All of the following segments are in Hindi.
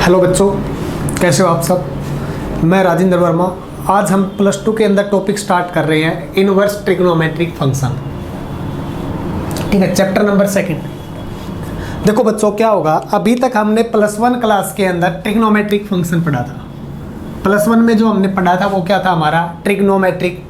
हेलो बच्चों, कैसे हो आप सब। मैं राजेंद्र वर्मा। आज हम प्लस टू के अंदर टॉपिक स्टार्ट कर रहे हैं इनवर्स ट्रिग्नोमेट्रिक फंक्शन। ठीक है, चैप्टर नंबर 2। देखो बच्चों, क्या होगा, अभी तक हमने प्लस 1 क्लास के अंदर ट्रिग्नोमेट्रिक फंक्शन पढ़ा था। प्लस 1 में जो हमने पढ़ा था वो क्या था, हमारा ट्रिग्नोमेट्रिक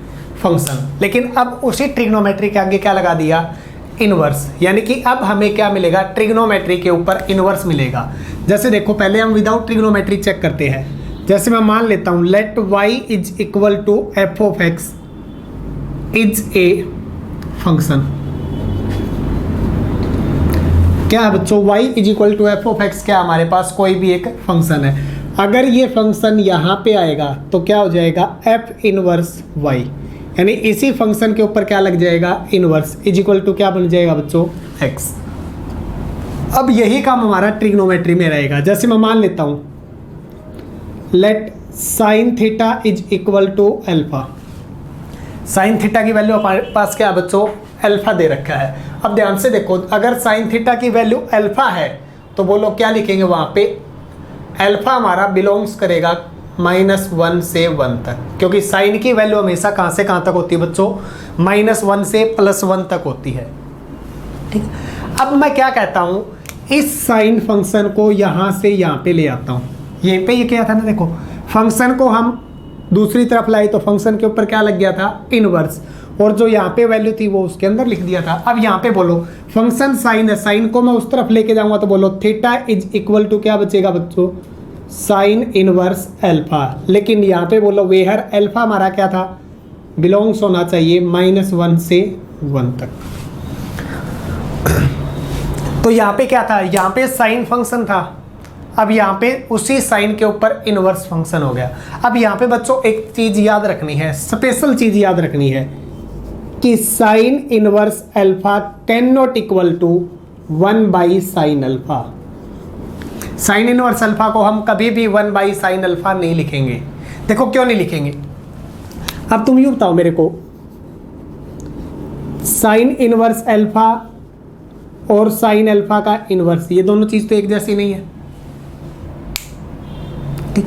फंक्शन। लेकिन अब उसी ट्रिग्नोमेट्री के आगे क्या लगा दिया, इनवर्स। यानी कि अब हमें क्या मिलेगा, ट्रिग्नोमेट्री के ऊपर इनवर्स मिलेगा। जैसे देखो, पहले हम विदाउट ट्रिग्नोमेट्री चेक करते हैं। जैसे मैं मान लेता हूं let y is equal to f of x is a function. क्या है बच्चों, y is equal to f of x, क्या हमारे पास कोई भी एक फंक्शन है। अगर ये फंक्शन यहां पे आएगा तो क्या हो जाएगा, f इनवर्स y, यानी इसी फंक्शन के ऊपर क्या लग जाएगा, इनवर्स इज इक्वल टू क्या बन जाएगा बच्चों, x। अब यही काम हमारा ट्रिग्नोमेट्री में रहेगा। जैसे मैं मान लेता हूं let sine theta is equal to alpha. Sine theta की वैल्यू हमारे पास क्या है बच्चों, अल्फा दे रखा है। अब ध्यान से देखो, अगर साइन थीटा की वैल्यू अल्फा है तो बोलो क्या लिखेंगे वहां पे, अल्फा हमारा बिलोंग्स करेगा -1 से 1 तक, क्योंकि साइन की वैल्यू हमेशा कहां से कहां तक होती है बच्चों, -1 से +1 तक होती है। ठीक, अब मैं क्या कहता हूं, इस साइन फंक्शन को यहां से यहां पे ले आता हूं। यहीं पे ये क्या था ना, देखो फंक्शन को हम दूसरी तरफ लाए तो फंक्शन के ऊपर क्या लग गया था, इनवर्स, और जो यहाँ पे वैल्यू थी वो उसके अंदर लिख दिया था। अब यहाँ पे बोलो फंक्शन साइन है, साइन को मैं उस तरफ लेके जाऊंगा तो बोलो थीटा इज इक्वल टू क्या बचेगा बच्चों, साइन इनवर्स अल्फा। लेकिन यहाँ पे बोलो वेहर अल्फा हमारा क्या था, बिलोंग्स होना चाहिए -1 से 1 तक। तो यहाँ पे क्या था, यहाँ पे साइन फंक्शन था, अब यहाँ पे उसी साइन के ऊपर इनवर्स फंक्शन हो गया। अब यहाँ पे बच्चों एक चीज याद रखनी है, स्पेशल चीज याद रखनी है कि sine inverse alpha can not equal to 1/sin alpha. Sine inverse alpha को हम कभी भी 1/sin अल्फा नहीं लिखेंगे। देखो क्यों नहीं लिखेंगे, अब तुम यूं बताओ मेरे को, साइन इनवर्स अल्फा और साइन अल्फा का इनवर्स, ये दोनों चीज तो एक जैसी नहीं है। ठीक,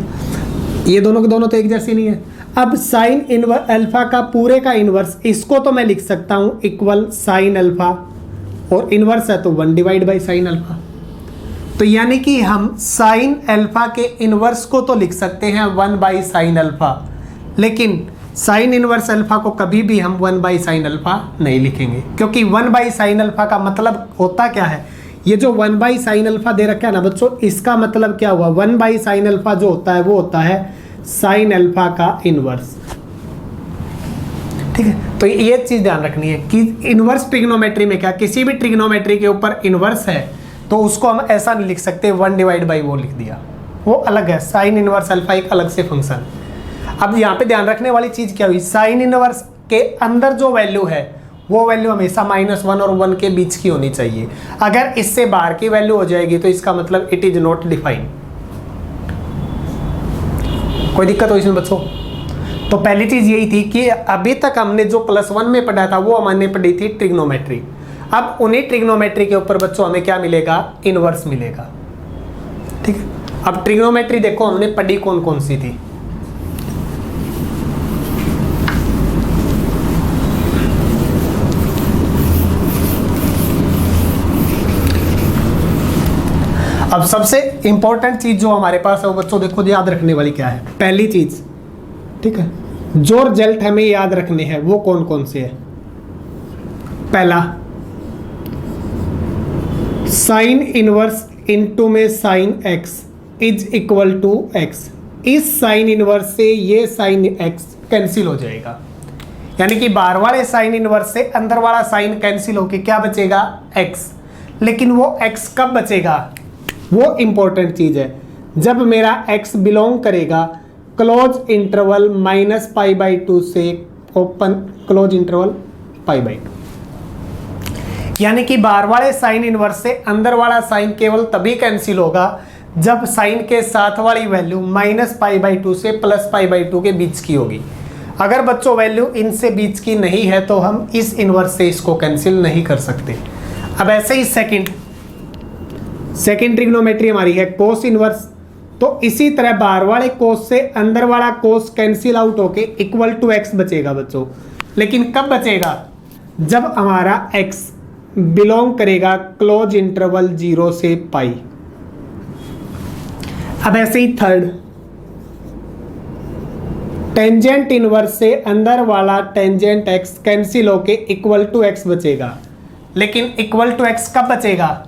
ये दोनों के दोनों तो एक जैसी नहीं है। अब साइन इनवर्स अल्फा का पूरे का इनवर्स, इसको तो मैं लिख सकता हूं इक्वल साइन अल्फा, और इनवर्स है तो 1/sin अल्फा। तो यानी कि हम साइन अल्फा के इनवर्स को तो लिख सकते हैं 1/sin अल्फा, लेकिन साइन इनवर्स अल्फा को कभी भी हम 1/sin अल्फा नहीं लिखेंगे, क्योंकि 1/sin अल्फा का मतलब होता क्या है, ये जो 1/sin अल्फा दे रखा है ना बच्चों, इसका मतलब क्या हुआ, 1/sin अल्फा जो होता है वो होता है साइन अल्फा का इनवर्स। ठीक है, तो ये चीज ध्यान रखनी है कि इनवर्स ट्रिग्नोमेट्री में क्या, किसी भी ट्रिग्नोमेट्री के ऊपर इनवर्स है तो उसको हम ऐसा नहीं लिख सकते 1/वो लिख दिया, वो अलग है। साइन इनवर्स अल्फा एक अलग से फंक्शन। अब यहाँ पे ध्यान रखने वाली चीज क्या हुई, साइन इनवर्स के अंदर जो वैल्यू है वो वैल्यू हमेशा -1 और 1 के बीच की होनी चाहिए। अगर इससे बाहर की वैल्यू हो जाएगी तो इसका मतलब इट इज नॉट डिफाइंड। कोई दिक्कत हो इसमें बच्चों? तो पहली चीज यही थी कि अभी तक हमने जो +1 में पढ़ा था वो हमने पढ़ी थी ट्रिग्नोमेट्री। अब उन्हीं ट्रिग्नोमेट्री के ऊपर बच्चों हमें क्या मिलेगा, इनवर्स मिलेगा। ठीक है, अब ट्रिग्नोमेट्री देखो हमने पढ़ी कौन कौन सी थी। अब सबसे इंपॉर्टेंट चीज जो हमारे पास है वो बच्चों देखो याद रखने वाली क्या है, पहली चीज, ठीक है, जो रिजल्ट हमें याद रखने हैं वो कौन कौन से है। पहला, साइन इनवर्स इनटू में sine x is equal to x. इस साइन इनवर्स से ये साइन एक्स कैंसिल हो जाएगा, यानी कि बाहर वाले साइन इनवर्स से अंदर वाला साइन कैंसिल होके क्या बचेगा, एक्स। लेकिन वो एक्स कब बचेगा, वो इंपॉर्टेंट चीज है, जब मेरा x बिलोंग करेगा क्लोज इंटरवल -π/2 से ओपन क्लोज इंटरवल π/2। यानी कि बाहर वाले साइन इनवर्स से अंदर वाला साइन केवल तभी कैंसिल होगा जब साइन के साथ वाली वैल्यू -π/2 से +π/2 के बीच की होगी। अगर बच्चों वैल्यू इनसे बीच की नहीं है तो हम इस इनवर्स से इसको कैंसिल नहीं कर सकते। अब ऐसे ही सेकंड ट्रिग्नोमेट्री हमारी है कोस इनवर्स तो इसी तरह बाहर वाले कोस से अंदर वाला कोस कैंसिल आउट होके इक्वल टू एक्स बचेगा बच्चों। लेकिन कब बचेगा? जब हमारा एक्स बिलोंग करेगा क्लोज इंटरवल 0 से पाई। अब ऐसे ही थर्ड, टेंजेंट इनवर्स से अंदर वाला टेंजेंट एक्स कैंसिल होके इक्वल टू एक्स बचेगा। लेकिन इक्वल टू एक्स कब बचेगा?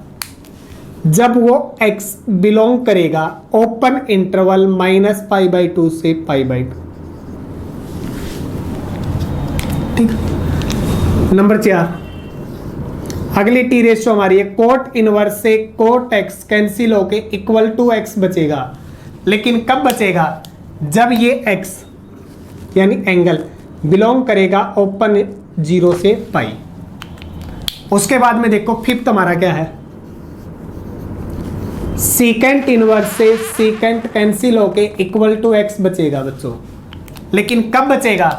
जब वो x बिलोंग करेगा ओपन इंटरवल -π/2 से π/2। ठीक। नंबर 4, अगली टी रेशियो हमारी है कोट इनवर्स से कोट x कैंसिल होके इक्वल टू x बचेगा। लेकिन कब बचेगा? जब ये x यानी एंगल बिलोंग करेगा ओपन 0 से पाई। उसके बाद में देखो फिफ्थ हमारा क्या है, सीकेंट इनवर्स से सीकेंट कैंसिल होके इक्वल टू एक्स बचेगा बच्चों। लेकिन कब बचेगा?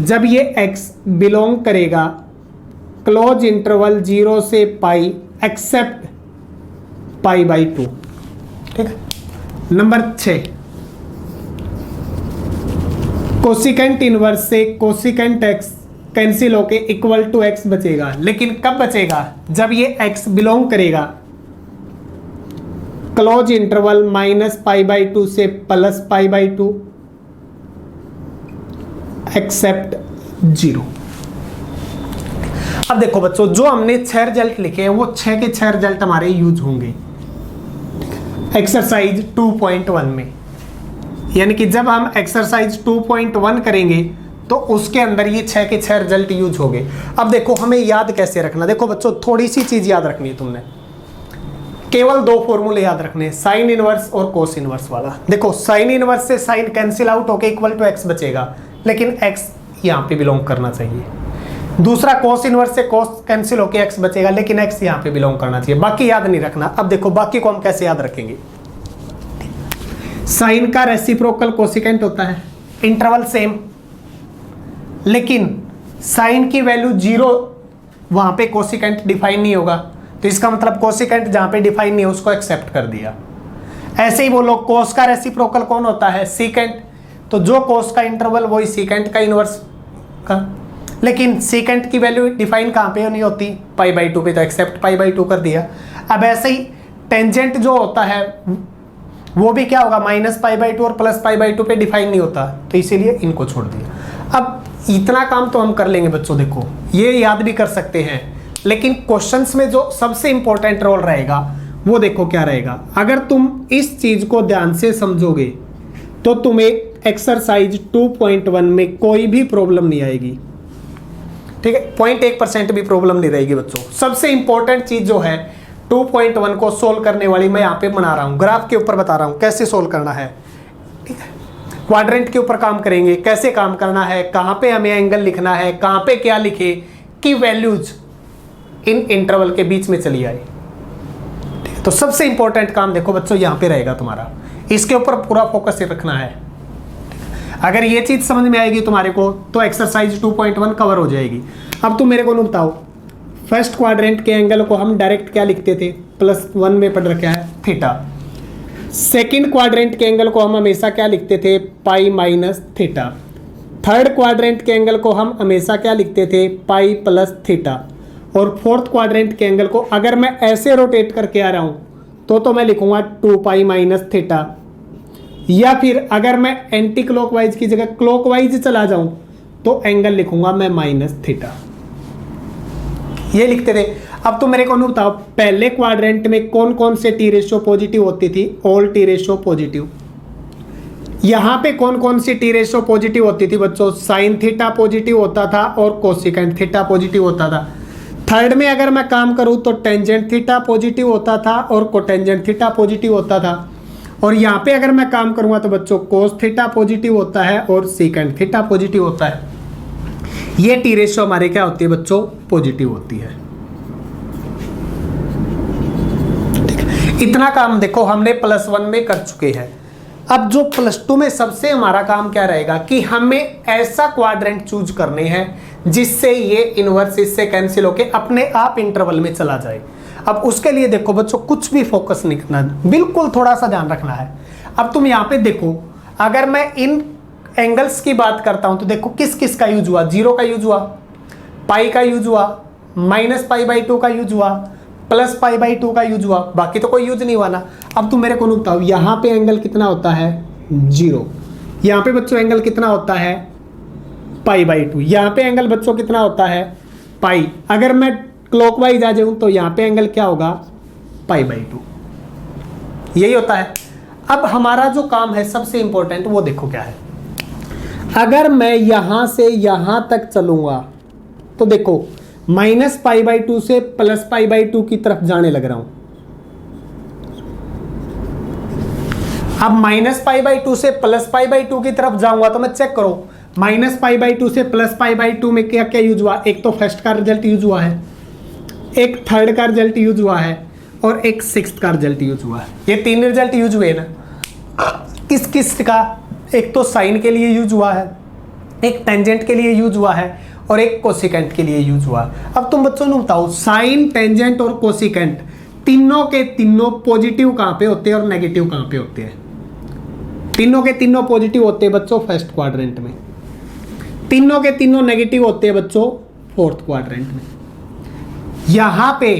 जब ये x बिलोंग करेगा क्लोज इंटरवल 0 से पाई एक्सेप्ट π/2। ठीक है। नंबर 6, कोसिकेंट इनवर्स से कोसिकेंट x कैंसिल होके इक्वल टू x बचेगा। लेकिन कब बचेगा? जब ये x बिलोंग करेगा क्लोज इंटरवल -π/2 से +π/2 एक्सेप्ट 0। अब देखो बच्चों, जो हमने 6 रिजल्ट लिखे हैं वो 6 के 6 रिजल्ट हमारे यूज होंगे एक्सरसाइज 2.1 में। यानी कि जब हम एक्सरसाइज 2.1 करेंगे तो उसके अंदर ये 6 के 6 रिजल्ट यूज होंगे। अब देखो हमें याद कैसे रखना। देखो बच्चों, थोड़ी सी चीज याद रखनी है तुमने, केवल 2 फॉर्मूले याद रखने हैं, साइन इनवर्स और कोस इनवर्स वाला। देखो साइन इनवर्स से साइन कैंसिल आउट होके इक्वल टू एक्स बचेगा। लेकिन एक्स यहाँ पे बिलोंग करना चाहिए। दूसरा कोस इनवर्स से कोस कैंसिल होके एक्स बचेगा। लेकिन एक्स यहाँ पे बिलोंग करना चाहिए। बाकी याद नहीं रखना। अब देखो बाकी को हम कैसे याद रखेंगे। साइन का रेसिप्रोकल कोसिकेंट होता है, इंटरवल सेम, लेकिन साइन की वैल्यू 0 वहां पे कोसिकेंट डिफाइन नहीं होगा। तो इसका मतलब कोसिकेंट जहां पे डिफाइन नहीं है उसको एक्सेप्ट कर दिया। ऐसे ही बोलो कोस का रेसिप्रोकल कौन होता है? सीकेंट। तो जो कोस का इंटरवल वही सीकेंट का इनवर्स का। लेकिन सीकेंट की वैल्यू डिफाइन कहां पे नहीं होती? π/2 पे, तो एक्सेप्ट π/2 कर दिया। अब ऐसे ही टेंजेंट जो होता है वो भी क्या होगा? -π/2 और +π/2 पे डिफाइन नहीं होता। तो इसीलिए इनको छोड़ दिया। अब इतना काम तो हम कर लेंगे बच्चों। देखो ये याद भी कर सकते हैं, लेकिन क्वेश्चंस में जो सबसे इंपॉर्टेंट रोल रहेगा वो देखो क्या रहेगा। अगर तुम इस चीज को ध्यान से समझोगे तो तुम्हें एक्सरसाइज 2.1 में कोई भी प्रॉब्लम नहीं आएगी। ठीक है, 0.1% भी प्रॉब्लम नहीं रहेगी बच्चों। सबसे इंपॉर्टेंट चीज जो है 2.1 को सोल्व करने वाली मैं यहाँ पे बना रहा हूँ, ग्राफ के ऊपर बता रहा हूँ कैसे सोल्व करना है। ठीक है, क्वाड्रेंट के ऊपर काम करेंगे, कैसे काम करना है, कहाँ पे हमें एंगल लिखना है, कहाँ पे क्या लिखे कि वैल्यूज इन इंटरवल के बीच में चली आए। ठीक है, तो सबसे इंपॉर्टेंट काम देखो बच्चों यहाँ पे रहेगा तुम्हारा। इसके ऊपर पूरा फोकस रखना है। अगर ये चीज समझ में आएगी तुम्हारे को तो एक्सरसाइज 2.1 कवर हो जाएगी। अब तुम मेरे को न बताओ, फर्स्ट क्वाड्रेंट के एंगल को हम डायरेक्ट क्या लिखते थे? +1 में पढ़ रखा है थीटा। सेकंड क्वाड्रेंट के एंगल को हम हमेशा क्या लिखते थे? π-θ। थर्ड क्वाड्रेंट के एंगल को हम हमेशा क्या लिखते थे? π+θ। और फोर्थ क्वाड्रेंट के एंगल को अगर मैं ऐसे रोटेट करके आ रहा हूं तो मैं लिखूंगा 2π-θ। या फिर अगर मैं एंटी क्लॉकवाइज की जगह क्लॉकवाइज चला जाऊं तो एंगल लिखूंगा मैं -θ। ये लिखते थे। अब तो मेरे को नहीं बताओ, पहले क्वाड्रेंट में कौन कौन से टी रेशियो पॉजिटिव होती थी? All T ratio positive. यहां पे कौन कौन सी टी रेशियो पॉजिटिव होती थी बच्चों? साइन थीटा पॉजिटिव होता था और कोसिकेंट थीटा पॉजिटिव होता था। थर्ड में अगर मैं काम करूं तो टेंजेंट थीटा पॉजिटिव होता था और कोटेंजेंट थीटा पॉजिटिव होता था। और यहाँ पे अगर मैं काम करूंगा तो बच्चों कोस थीटा पॉजिटिव होता है और सीकेंट थीटा पॉजिटिव होता है। ये टी रेशियो हमारे क्या होती है बच्चों? पॉजिटिव होती है। ठीक है, इतना काम देखो हमने +1 में कर चुके हैं। अब जो +2 में सबसे हमारा काम क्या रहेगा कि हमें ऐसा क्वाड्रेंट चूज करने हैं जिससे ये इनवर्स इससे कैंसिल होके अपने आप इंटरवल में चला जाए। अब उसके लिए देखो बच्चों कुछ भी फोकस नहीं करना, बिल्कुल थोड़ा सा ध्यान रखना है। अब तुम यहाँ पे देखो, अगर मैं इन एंगल्स की बात करता हूं तो देखो किस किस का यूज हुआ, 0 का यूज हुआ, पाई का यूज हुआ, -π/2 का यूज हुआ, +π/2 का यूज हुआ, बाकी तो कोई यूज नहीं हुआ ना। अब तुम मेरे को बताओ यहाँ पे एंगल कितना होता है 0, यहाँ पे बच्चों एंगल कितना होता है π/2, यहाँ पे एंगल बच्चों कितना होता है पाई। अगर मैं क्लॉकवाइज आ जाऊं तो यहाँ पे एंगल क्या होगा π/2, यही होता है। अब हमारा जो काम है सबसे इंपॉर्टेंट वो देखो क्या है। अगर मैं यहां से यहां तक चलूंगा तो देखो -π/2 से +π/2 की तरफ जाने लग रहा हूं। अब -π/2 से +π/2 की तरफ जाऊंगा तो मैं चेक करो, -π/2 से +π/2 में क्या क्या यूज हुआ। एक तो फर्स्ट का रिजल्ट यूज हुआ है, एक थर्ड का रिजल्ट यूज हुआ है और एक सिक्स्थ का रिजल्ट यूज हुआ है। ये 3 रिजल्ट यूज हुए ना। किस किस का, एक तो साइन के लिए यूज हुआ है, एक टेंजेंट के लिए यूज हुआ है और एक कोसिकेंट के लिए यूज हुआ। अब तुम बच्चों ने बताओ साइन, टेंजेंट और कोसिकेंट तीनों के तीनों पॉजिटिव कहां पे होते हैं और नेगेटिव कहां पे होते हैं। तीनों के तीनों पॉजिटिव होते हैं बच्चों फर्स्ट क्वाड्रेंट में, तीनों के तीनों नेगेटिव होते हैं बच्चों फोर्थ क्वाड्रेंट में। यहां पे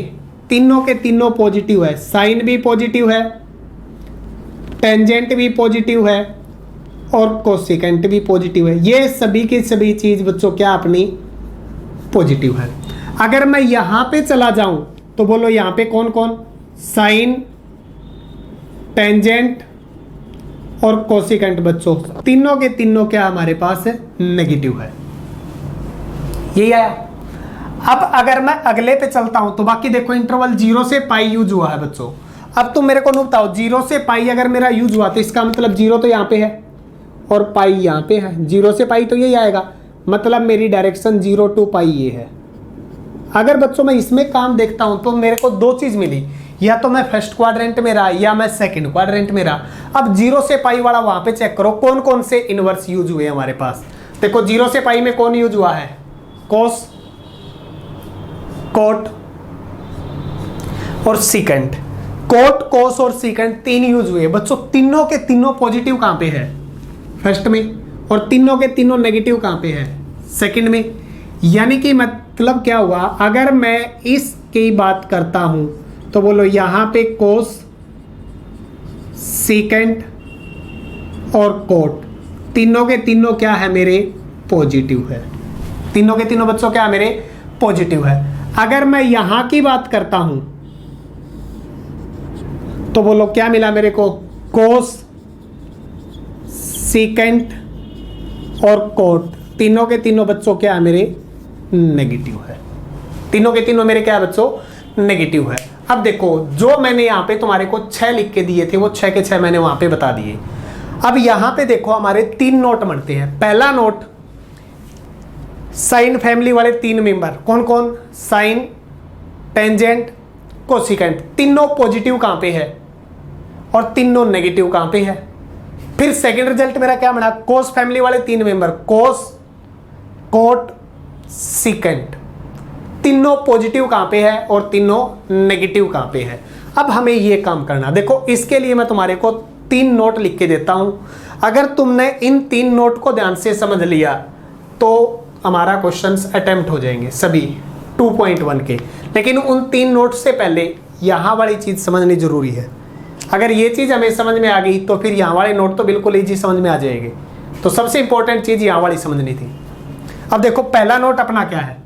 तीनों के तीनों पॉजिटिव है, साइन भी पॉजिटिव है, टेंजेंट भी पॉजिटिव है और कोसिकेंट भी पॉजिटिव है। ये सभी की सभी चीज बच्चों क्या अपनी पॉजिटिव है। अगर मैं यहां पे चला जाऊं तो बोलो यहां पे कौन कौन, साइन, टेंजेंट और कोसिकेंट बच्चों तीनों के तीनों क्या हमारे पास है नेगेटिव है। यही आया। अब अगर मैं अगले पे चलता हूं तो बाकी देखो इंटरवल 0 से पाई यूज हुआ है बच्चों। अब तुम मेरे को नहीं बताओ 0 से पाई अगर मेरा यूज हुआ तो इसका मतलब 0 तो यहाँ पे है और पाई यहाँ पे है, 0 से पाई तो यही आएगा, मतलब मेरी डायरेक्शन 0 to पाई ये है। अगर बच्चों मैं इसमें काम देखता हूं तो मेरे को 2 चीज मिली, या तो मैं फर्स्ट क्वाड्रेंट में रहा या मैं सेकंड क्वाड्रेंट में रहा। अब 0 से पाई वाला वहां पे चेक करो कौन कौन से इनवर्स यूज हुए हमारे पास। देखो 0 से पाई में कौन यूज हुआ है, कोस, कोट और सीकेंट। कोट, कोस और सीकेंट 3 यूज हुए बच्चों। तीनों के तीनों पॉजिटिव कहां पे है फर्स्ट में, और तीनों के तीनों नेगेटिव कहां पे है सेकंड में। यानी कि मतलब क्या हुआ, अगर मैं इसकी बात करता हूं तो बोलो यहां पे कोस, सीकेंट और कोट तीनों के तीनों क्या है मेरे पॉजिटिव है। तीनों के तीनों बच्चों क्या है मेरे पॉजिटिव है। अगर मैं यहां की बात करता हूं तो बोलो क्या मिला मेरे को, कोस, सीकेंट और कोट तीनों के तीनों बच्चों क्या है मेरे नेगेटिव है। तीनों के तीनों मेरे क्या है बच्चों नेगेटिव है। अब देखो जो मैंने यहां पे तुम्हारे को 6 लिख के दिए थे वो 6 के 6 मैंने वहां पे बता दिए। अब यहां पे देखो हमारे 3 नोट बनते हैं। पहला नोट साइन फैमिली वाले 3 मेंबर कौन कौन, साइन, टेंजेंट, कोसिकेंट तीनों पॉजिटिव कहां पे है और तीनों नेगेटिव कहां पे है। फिर सेकंड रिजल्ट मेरा क्या बना, कोस फैमिली वाले 3 मेंबर कोस, कोट, सीकेंट तीनों पॉजिटिव कहां पे है और तीनों नेगेटिव कहां पे है। अब हमें ये काम करना, देखो इसके लिए मैं तुम्हारे को 3 नोट लिख के देता हूं। अगर तुमने इन 3 नोट को ध्यान से समझ लिया तो हमारा क्वेश्चंस अटेम्प्ट हो जाएंगे सभी 2.1 के। लेकिन उन 3 नोट से पहले यहाँ वाली चीज़ समझनी जरूरी है। अगर ये चीज़ हमें समझ में आ गई तो फिर यहाँ वाले नोट तो बिल्कुल ईजी समझ में आ जाएंगे। तो सबसे इंपॉर्टेंट चीज़ यहाँ वाली समझनी थी। अब देखो पहला नोट अपना क्या है,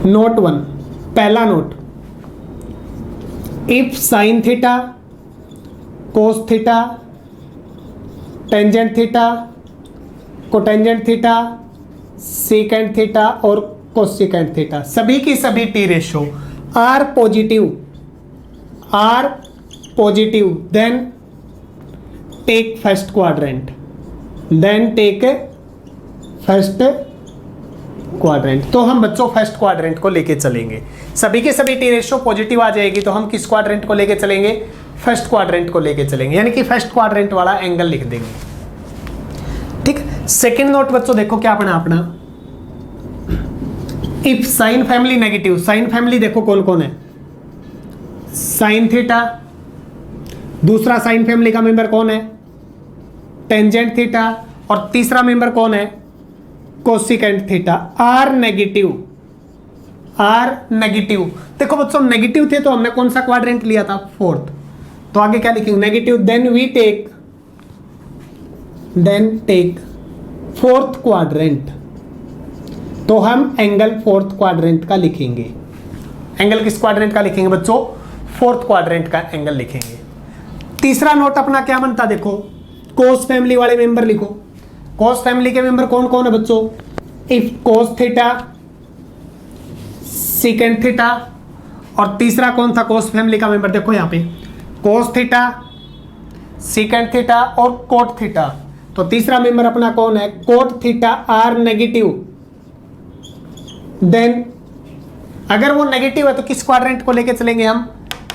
नोट 1 पहला note, if sine theta, cos theta, tangent theta, cotangent theta, secant theta और कोसिकेंट थीटा सभी की सभी T ratio are positive then take first quadrant, then take first quadrant. तो हम बच्चों फर्स्ट क्वाड्रेंट को लेके चलेंगे। सभी के सभी टी रेशो पॉजिटिव आ जाएगी तो हम किस क्वाड्रेंट को लेके चलेंगे, फर्स्ट क्वाड्रेंट को लेके चलेंगे, यानी कि फर्स्ट क्वाड्रेंट वाला एंगल लिख देंगे। ठीक। सेकंड नोट बच्चों देखो क्या अपना if sine family negative, sine family देखो कौन कौन है, साइन थीटा, दूसरा साइन फैमिली का मेंबर कौन है, टेंजेंट थीटा, और तीसरा मेंबर कौन है, cosecant theta. Are negative, are negative. देखो बच्चों नेगेटिव थे तो हमने कौन सा क्वाड्रेंट लिया था, फोर्थ। तो आगे क्या लिखेंगे, negative, then take fourth quadrant. तो हम एंगल फोर्थ क्वाड्रेंट का लिखेंगे। एंगल किस क्वाड्रेंट का लिखेंगे बच्चों, फोर्थ क्वाड्रेंट का एंगल लिखेंगे। तीसरा नोट अपना क्या बनता, देखो कोस फैमिली वाले मेंबर लिखो। कोस फैमिली के मेंबर कौन कौन है बच्चों, if cos theta, secant theta, और तीसरा कौन था कोस फैमिली का मेंबर, देखो यहां पे कोस थीटा, सीकेंट थीटा और कोट थीटा। तो तीसरा मेंबर अपना कौन है, cot theta are negative. Then अगर वो नेगेटिव है तो किस क्वाड्रेंट को लेके चलेंगे हम,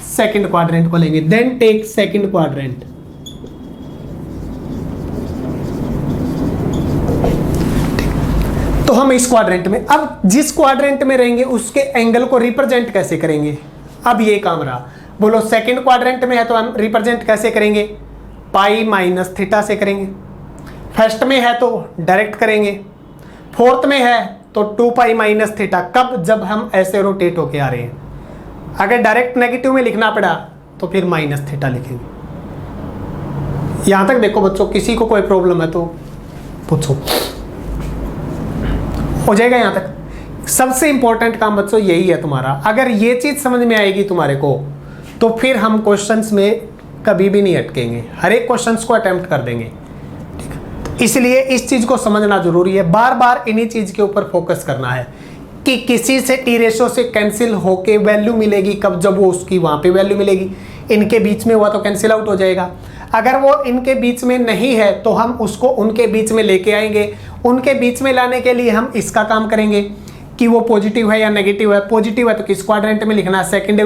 सेकंड क्वाड्रेंट को लेंगे। Then take second quadrant. तो हम इस क्वाड्रेंट में, अब जिस क्वाड्रेंट में रहेंगे उसके एंगल को रिप्रेजेंट कैसे करेंगे, अब ये काम रहा। बोलो सेकंड क्वाड्रेंट में है तो हम रिप्रेजेंट कैसे करेंगे, पाई माइनस थीटा से करेंगे। फर्स्ट में है तो डायरेक्ट करेंगे, फोर्थ में है तो 2 पाई माइनस थीटा। कब, जब हम ऐसे रोटेट होके आ रहे हैं। अगर डायरेक्ट नेगेटिव में लिखना पड़ा तो फिर माइनस थीटा लिखेंगे। यहां तक देखो बच्चों, किसी को कोई प्रॉब्लम है तो पूछो, हो जाएगा यहां तक। सबसे इंपॉर्टेंट काम बच्चों यही है तुम्हारा। अगर ये चीज समझ में आएगी तुम्हारे को तो फिर हम क्वेश्चंस में कभी भी नहीं अटकेंगे, हर एक क्वेश्चंस को अटेम्प्ट कर देंगे। ठीक है, तो इसलिए इस चीज को समझना जरूरी है। बार बार इन्हीं चीज के ऊपर फोकस करना है कि किसी से टी रेशो से कैंसिल होके वैल्यू मिलेगी कब, जब वो उसकी वहां पे वैल्यू मिलेगी। इनके बीच में हुआ तो कैंसिल आउट हो जाएगा। अगर वो इनके बीच में नहीं है तो हम उसको उनके बीच में लेके आएंगे। उनके बीच में लाने के लिए हम इसका काम करेंगे कि वो पॉजिटिव है या नेगेटिव है। पॉजिटिव है तो किस क्वाड्रेंट में लिखना, सेकंड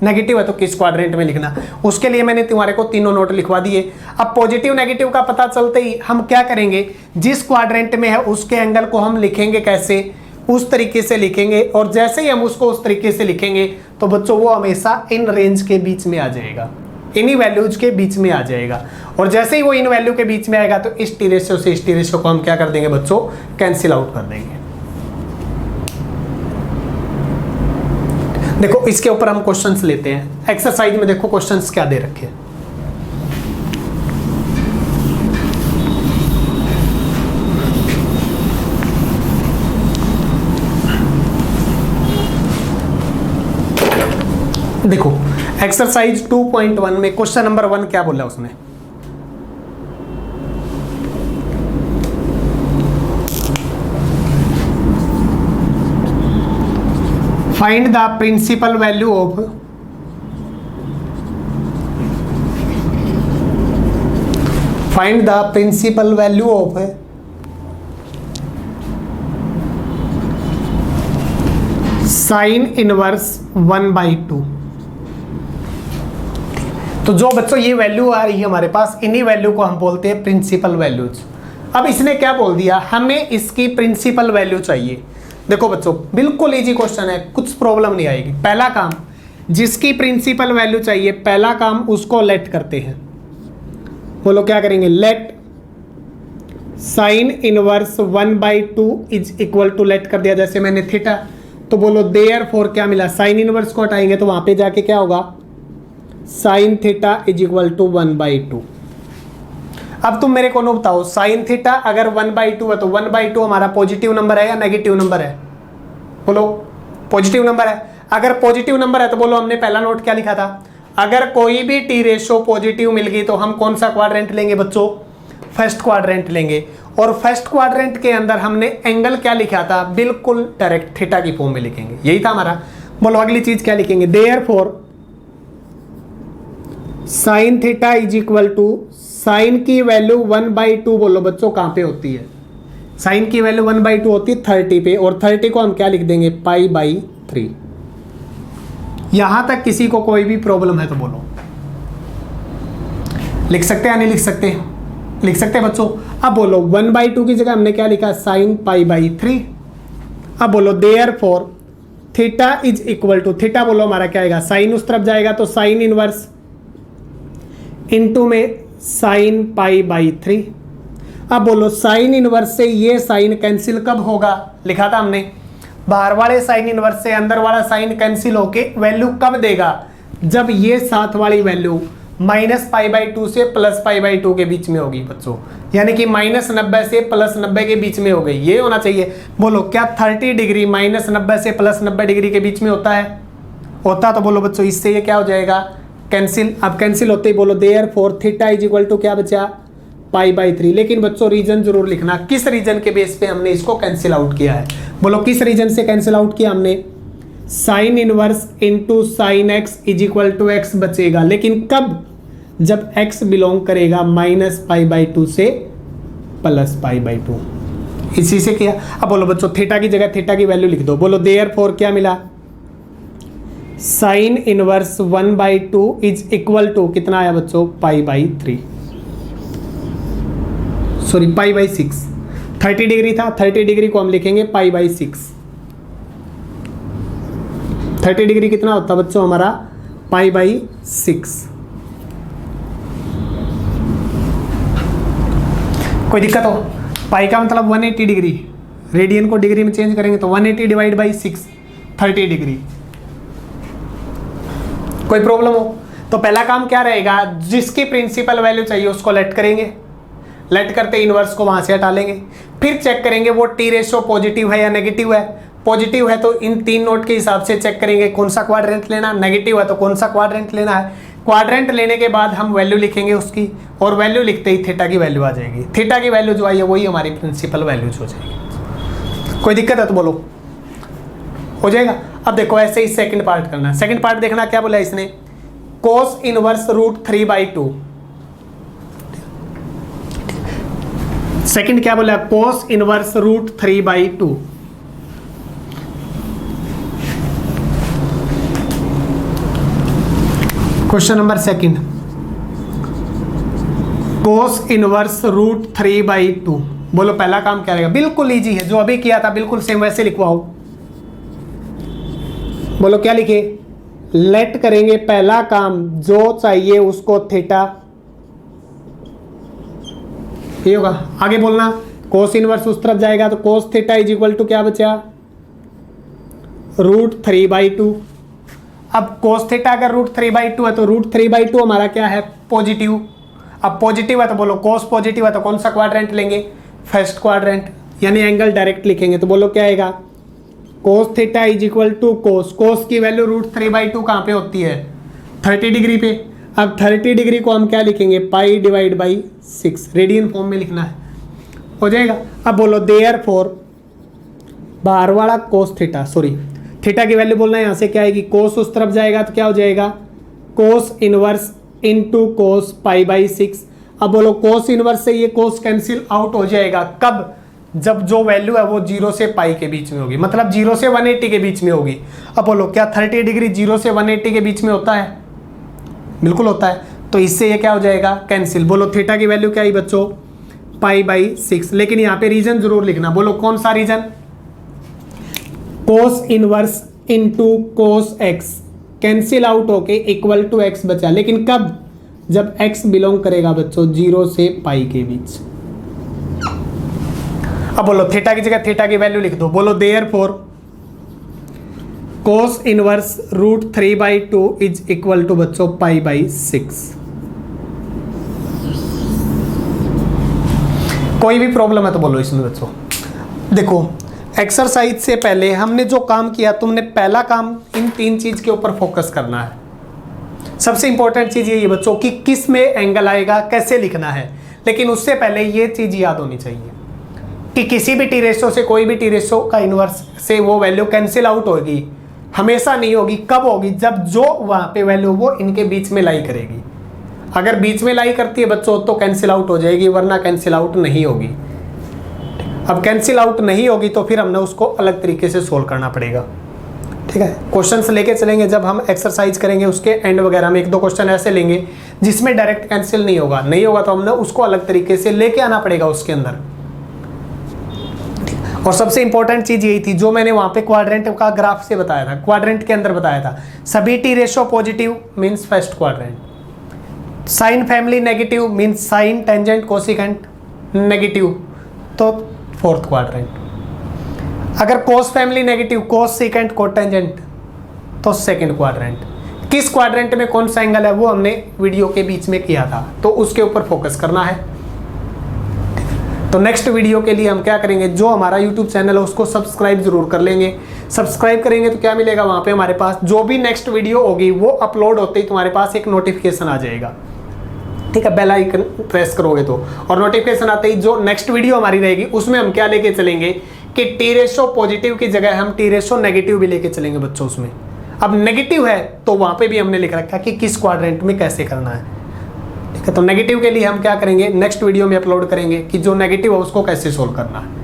नेगेटिव है तो किस क्वाड्रेंट में लिखना। उसके लिए मैंने तुम्हारे को तीनों नोट लिखवा दिए। अब पॉजिटिव नेगेटिव का पता चलते ही हम क्या करेंगे, जिस क्वाड्रेंट में है उसके एंगल को हम लिखेंगे कैसे, उस तरीके से लिखेंगे। और जैसे ही हम उसको उस तरीके से लिखेंगे तो बच्चों वो हमेशा इन रेंज के बीच में आ जाएगा, इन्हीं वैल्यूज के बीच में आ जाएगा। और जैसे ही वो इन वैल्यू के बीच में आएगा तो इस टी रेशियो से इस टी रेशियो को हम क्या कर देंगे बच्चों, कैंसिल आउट कर देंगे। देखो इसके ऊपर हम क्वेश्चंस लेते हैं। एक्सरसाइज में देखो क्वेश्चंस क्या दे रखे हैं। देखो एक्सरसाइज 2.1 में क्वेश्चन नंबर 1 क्या बोला उसने, find the principal value of sine inverse 1/2। तो जो बच्चों ये वैल्यू आ रही है हमारे पास, इन्हीं वैल्यू को हम बोलते हैं प्रिंसिपल वैल्यूज। अब इसने क्या बोल दिया, हमें इसकी प्रिंसिपल वैल्यू चाहिए। देखो बच्चों बिल्कुल इजी क्वेश्चन है, कुछ प्रॉब्लम नहीं आएगी। पहला काम, जिसकी प्रिंसिपल वैल्यू चाहिए, पहला काम उसको लेट करते हैं। बोलो क्या करेंगे, let sine inverse 1/2 is equal to, let कर दिया जैसे मैंने थीटा। तो बोलो देयरफॉर क्या मिला, साइन इनवर्स को हटाएंगे तो वहां पे जाके क्या होगा, sine theta is equal to 1/2। अब तुम मेरे को नो बताओ, साइन थीटा अगर 1/2 है तो 1/2 हमारा पॉजिटिव नंबर है या नेगेटिव नंबर है, बोलो पॉजिटिव नंबर है। अगर पॉजिटिव नंबर है तो बोलो हमने पहला नोट क्या लिखा था, अगर कोई भी टी रेशो पॉजिटिव मिल गई तो हम कौन सा क्वाड्रेंट लेंगे बच्चों, फर्स्ट क्वाड्रेंट लेंगे। और फर्स्ट क्वाड्रेंट के अंदर हमने एंगल क्या लिखा था, बिल्कुल डायरेक्ट थीटा की फॉर्म में लिखेंगे, यही था हमारा। बोलो अगली चीज क्या लिखेंगे, therefore sine theta is equal to, sine की वैल्यू 1/2 बोलो बच्चों कहां पे होती है, साइन की वैल्यू 1/2 होती है 30 पे, और 30 को हम क्या लिख देंगे, π/3। यहां तक किसी को कोई भी प्रॉब्लम है तो बोलो, लिख सकते हैं या नहीं लिख सकते, लिख सकते हैं बच्चों। अब बोलो 1/2 की जगह हमने क्या लिखा, साइन π/3। अब बोलो therefore theta is equal to, theta बोलो हमारा क्या आएगा, साइन उस तरफ जाएगा तो साइन इनवर्स इनटू में साइन पाई बाई 3। अब बोलो साइन इनवर्स से ये साइन कैंसिल कब होगा, लिखा था हमने बाहर वाले साइन इनवर्स से अंदर वाला साइन कैंसिल होके वैल्यू कब देगा, जब ये साथ वाली वैल्यू -π/2 से +π/2 के बीच में होगी बच्चों, यानी कि -90 से +90 के बीच में हो गई, ये होना चाहिए। बोलो क्या 30 डिग्री -90 से +90 डिग्री के बीच में होता है, होता तो बोलो बच्चों इससे ये क्या हो जाएगा कैंसिल। अब कैंसिल होते ही बोलो therefore theta is equal to क्या बचा π/3। लेकिन बच्चों रीजन जरूर लिखना, किस रीजन के बेस पे हमने इसको कैंसिल आउट किया है। बोलो किस रीजन से कैंसिल आउट किया हमने, sine inverse into sine x is equal to x बचेगा, लेकिन कब, जब x बिलोंग करेगा -π/2 से +π/2, इसी से किया। अब बोलो बच्चों थीटा की जगह थीटा की वैल्यू लिख दो। बोलो देयरफॉर क्या मिला, sine inverse 1/2 is equal to कितना आया बच्चों π/3, सॉरी π/6। 30 डिग्री था, 30 डिग्री को हम लिखेंगे π/6। 30 डिग्री कितना होता बच्चों हमारा π/6। कोई दिक्कत हो, पाई का मतलब 180 डिग्री, रेडियन को डिग्री में चेंज करेंगे तो 180 डिवाइड बाई 6 30 डिग्री। कोई प्रॉब्लम हो तो पहला काम क्या रहेगा, जिसकी प्रिंसिपल वैल्यू चाहिए उसको लेट करेंगे, लेट करते इनवर्स को वहां से हटा लेंगे, फिर चेक करेंगे वो टी रेशो पॉजिटिव है या नेगेटिव है। पॉजिटिव है तो इन 3 नोट के हिसाब से चेक करेंगे कौन सा क्वाड्रेंट लेना, नेगेटिव है तो कौन सा क्वाड्रेंट लेना है। क्वाड्रेंट लेने के बाद हम वैल्यू लिखेंगे उसकी, और वैल्यू लिखते ही थीटा की वैल्यू आ जाएगी। थीटा की वैल्यू जो आई है वही हमारी प्रिंसिपल वैल्यूज हो जाएगी। कोई दिक्कत है तो बोलो, हो जाएगा। अब देखो ऐसे ही सेकंड पार्ट करना। सेकंड पार्ट देखना क्या बोला इसने, कोस इनवर्स √3/2। सेकंड क्या बोला, कोस इनवर्स √3/2। क्वेश्चन नंबर सेकंड, कोस इनवर्स √3/2। बोलो पहला काम क्या रहेगा, बिल्कुल इजी है, जो अभी किया था बिल्कुल सेम वैसे लिखवाओ। बोलो क्या लिखे, लेट करेंगे पहला काम जो चाहिए उसको थीटा, ये होगा। आगे बोलना कोस इनवर्स उस तरफ जाएगा तो cos theta is equal to क्या बचा √3/2। अब कोस थीटा अगर √3/2 है तो √3/2 हमारा क्या है पॉजिटिव। अब पॉजिटिव है तो बोलो कोस पॉजिटिव है तो कौन सा क्वाड्रेंट लेंगे, फर्स्ट क्वाड्रेंट, यानी एंगल डायरेक्ट लिखेंगे तो बोलो क्या आएगा cos theta is equal to cos, cos की वैल्यू √3/2 कहाँ पे होती है 30 डिग्री पे। अब 30 डिग्री को हम क्या लिखेंगे π/6, रेडियन फॉर्म में लिखना है, हो जाएगा। अब बोलो देयरफॉर बाहर वाला कोस थीटा, सॉरी थीटा की वैल्यू बोलना है, यहाँ से क्या आएगी कोस उस तरफ जाएगा तो क्या हो जाएगा कोस इनवर्स इंटू कोस π/6। अब बोलो कोस इनवर्स से ये कोस कैंसिल आउट हो जाएगा कब, जब जो वैल्यू है वो 0 से पाई के बीच में होगी, मतलब 0 से 180 के बीच में होगी। अब बोलो क्या 30 डिग्री 0 से 180 के बीच में होता है, बिल्कुल होता है, तो इससे ये क्या हो जाएगा कैंसिल। बोलो थीटा की वैल्यू क्या आई बच्चों π/6, लेकिन यहाँ पे रीजन जरूर लिखना। बोलो कौन सा region, cos inverse into cos x cancel out होके इक्वल टू एक्स बचा, लेकिन कब, जब x बिलोंग करेगा बच्चों 0 से पाई के बीच। अब बोलो थीटा की जगह थीटा की वैल्यू लिख दो। बोलो therefore cos inverse √3/2 is equal to बच्चों π/6। कोई भी प्रॉब्लम है तो बोलो इसमें बच्चों। देखो एक्सरसाइज से पहले हमने जो काम किया, तुमने पहला काम इन 3 चीज के ऊपर फोकस करना है। सबसे इंपॉर्टेंट चीज ये है बच्चों कि किस में एंगल आएगा, कैसे लिखना है, लेकिन उससे पहले ये चीज याद होनी चाहिए कि किसी भी टी रेशो से, कोई भी टी रेशो का इनवर्स से वो वैल्यू कैंसिल आउट होगी, हमेशा नहीं होगी। कब होगी, जब जो वहां पे वैल्यू वो इनके बीच में लाई करेगी। अगर बीच में लाई करती है बच्चों तो कैंसिल आउट हो जाएगी, वरना कैंसिल आउट नहीं होगी। अब कैंसिल आउट नहीं होगी तो फिर हमने उसको अलग तरीके से सोल्व करना पड़ेगा, ठीक है। क्वेश्चंस लेके चलेंगे, जब हम एक्सरसाइज करेंगे उसके एंड वगैरह में 1-2 क्वेश्चन ऐसे लेंगे जिसमें डायरेक्ट कैंसिल नहीं होगा, नहीं होगा तो हमने उसको अलग तरीके से लेके आना पड़ेगा उसके अंदर। और सबसे इंपॉर्टेंट चीज यही थी जो मैंने वहां पे क्वाड्रेंट का ग्राफ से बताया था, क्वाड्रेंट के अंदर बताया था, सभी T ratio positive means first quadrant, sine family negative means sine tangent cosecant negative, तो फोर्थ क्वाड्रेंट। अगर cos family negative cos secant cotangent, तो सेकंड क्वाड्रेंट। किस क्वाड्रेंट में कौन सा एंगल है वो हमने वीडियो के बीच में किया था, तो उसके ऊपर फोकस करना है। तो नेक्स्ट वीडियो के लिए हम क्या करेंगे, जो हमारा यूट्यूब चैनल है उसको सब्सक्राइब जरूर कर लेंगे। सब्सक्राइब करेंगे तो क्या मिलेगा, वहाँ पे हमारे पास जो भी नेक्स्ट वीडियो होगी वो अपलोड होते ही तुम्हारे पास एक नोटिफिकेशन आ जाएगा, ठीक है। बेल आइकन प्रेस करोगे तो, और नोटिफिकेशन आते ही जो नेक्स्ट वीडियो हमारी रहेगी उसमें हम क्या लेके चलेंगे कि टी रेशो पॉजिटिव की जगह हम टी रेशो नेगेटिव भी लेके चलेंगे बच्चों। उसमें अब नेगेटिव है तो वहाँ पे भी हमने लिख रखा कि किस क्वाड्रेंट में कैसे करना है, ठीक है। तो नेगेटिव के लिए हम क्या करेंगे, नेक्स्ट वीडियो में अपलोड करेंगे कि जो नेगेटिव है उसको कैसे सोल्व करना है।